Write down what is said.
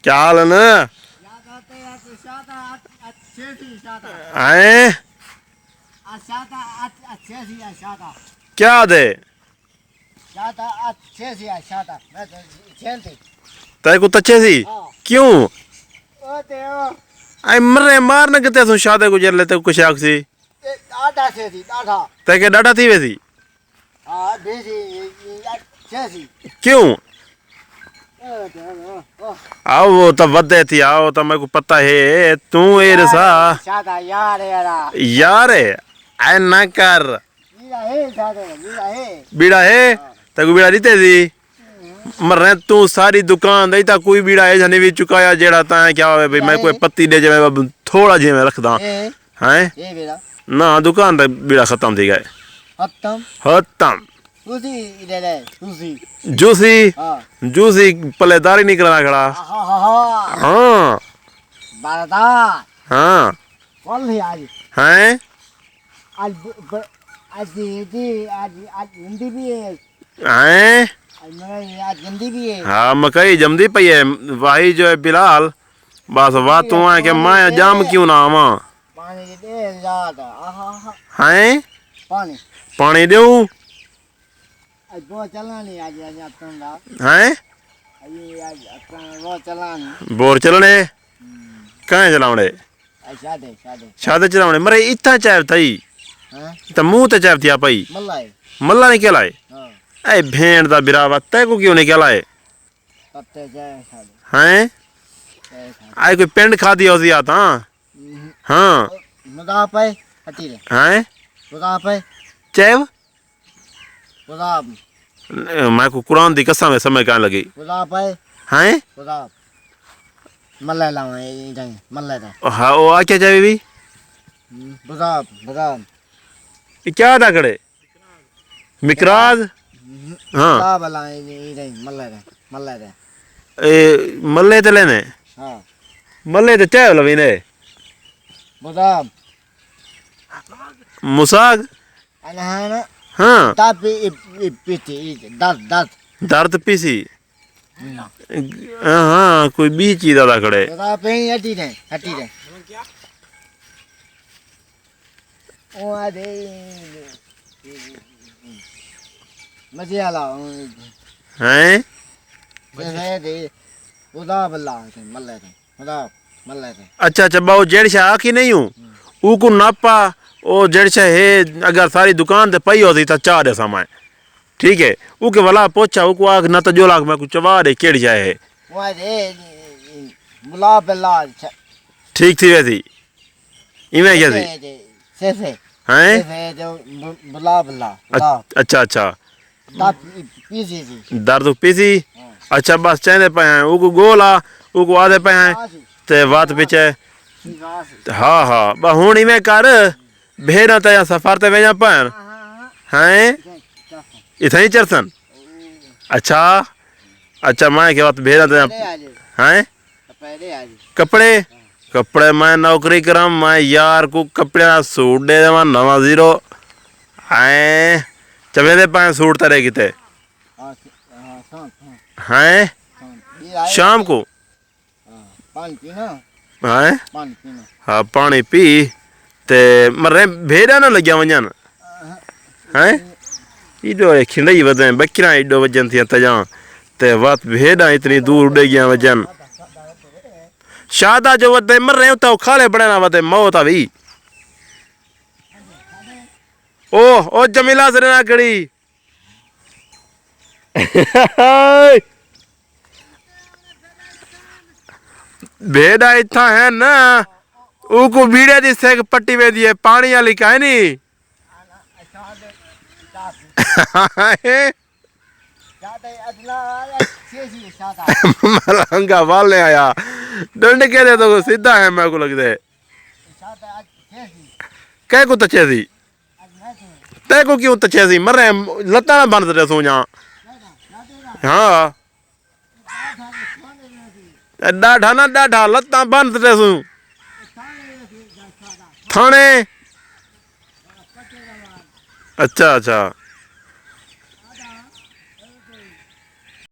क्या हाल है ना? हैं? क्या दे? तेरे को तच्चे सी? क्यों? आई मरे मारने कितने सु शादी को जल्ले ते कुछ आग सी? ते के डाटा थी वैसी? क्यों? आओ वो तो वधे थी आओ तो मेरे को पता है तू ए रसा यार है ऐ ना कर बीड़ा है तक बीड़ा रीते थी मर तू सारी दुकान दई ता कोई बीड़ा है जने भी चुकाया जेड़ा ता क्या है भाई मैं कोई पत्ती दे जे मैं थोड़ा जे मैं रखदा हैं ना दुकान दा बीड़ा खत्म थी गए खत्म जूसी जूसी पल्लेदारी नहीं कराना खड़ा हाँ हाँ हैं आज हिंदी भी है हैं आज हिंदी भी है हाँ मकई जमदी पई है वाही जो है बिलाल बस वाह तू है कि मैं जाम क्यों ना आवा पानी दे याद हैं पानी पानी दूं आज वो चलना नहीं आज आज अपन हैं आज अपन वो चलना नहीं बोर चलने कहाँ चलावने शादे शादे शादे चलावने मरे इतना चाय थई हाँ तो मुंह ते चाय थिया पई मल्लाई मल्ला ने कहलाए हाँ ऐ भेड़ दा बिरावा तै को क्यों नहीं कहलाए पत्ते जाए शादे हैं आई कोई पिंड खा दिया होती आता हाँ मुदा पे हटी रे हैं मुदा पे चैव मुदा मैं को कुरान दी कसम है समय कहने लगी मुदा पे हैं मुदा मल्लाई लावा इधर मल्लाई दा हाँ वो आ क्या चाहिए भी मुदा मुदा ये क्या था खड़े मिकराज हाँ मुदा वाला इधर मल्लाई दा ए मल्ले ते लेने हाँ मल्ले ते चाय लवी ने मुदा मुसाग अनहाना हाँ tapi piti dat दर्द पीसी हाँ हाँ कोई भी चीज था खड़े tapi hati deh oh ada masih ala हैं saya deh udah belah malah अच्छा अच्छा बाबू जेड़ शाह आखी नहीं हूँ ऊको नापा ओ जेड़ शाह है अगर सारी दुकान ते पई होती तो चार दे समय ठीक है ऊके वाला पोछा ऊको आग ना तो जो लाग मैं कुछ चवा दे केड़ी शाह है वो ada belah belah ठीक थी वैसी इमें क्या थी sefe हैं जो belah अच्छा अच्छा tapi pisi दर्द पीसी अच्छा बस चेंदे पे हैं ऊको गोला ऊको आधे पे हैं ते बात पीछे हाँ हाँ बस हुन इमें कर भेड़ ते सफर ते वेजा पर हैं इथे ही चरसन अच्छा अच्छा मैं के बात भेड़ ते हैं कपड़े कपड़े मैं नौकरी करा मैं यार को कपड़े सूट दे देवा नवा जीरो हैं चवे दे पाए सूट तेरे किते हैं शाम को पानी पीना हैं पानी पीना हाँ पानी पी ते मरे भेड़ा ना लग्या वजन हैं इडो खिंडई वजन बकरा इडो वजन थी तजा ते बात भेड़ा इतनी दूर उड़ गया वजन शादा जो वते मर रहे तो खाले बड़े ना वते मौत आ भी ओ जमीला सरे ना कड़ी भेड़ा इतना है ना ऊको बीड़े दी सेक पट्टी वे दी है पानी वाली का है नी मलंगा वाले आया डंड के दे तो सीधा है मेरे को लगता है कह को तचे सी ते को क्यों तचे सी मर रहे लत्ता ना बंद रहे सो जा हाँ डाढ़ा ना डाढ़ा लत्ता बंद रहे सो थाने अच्छा अच्छा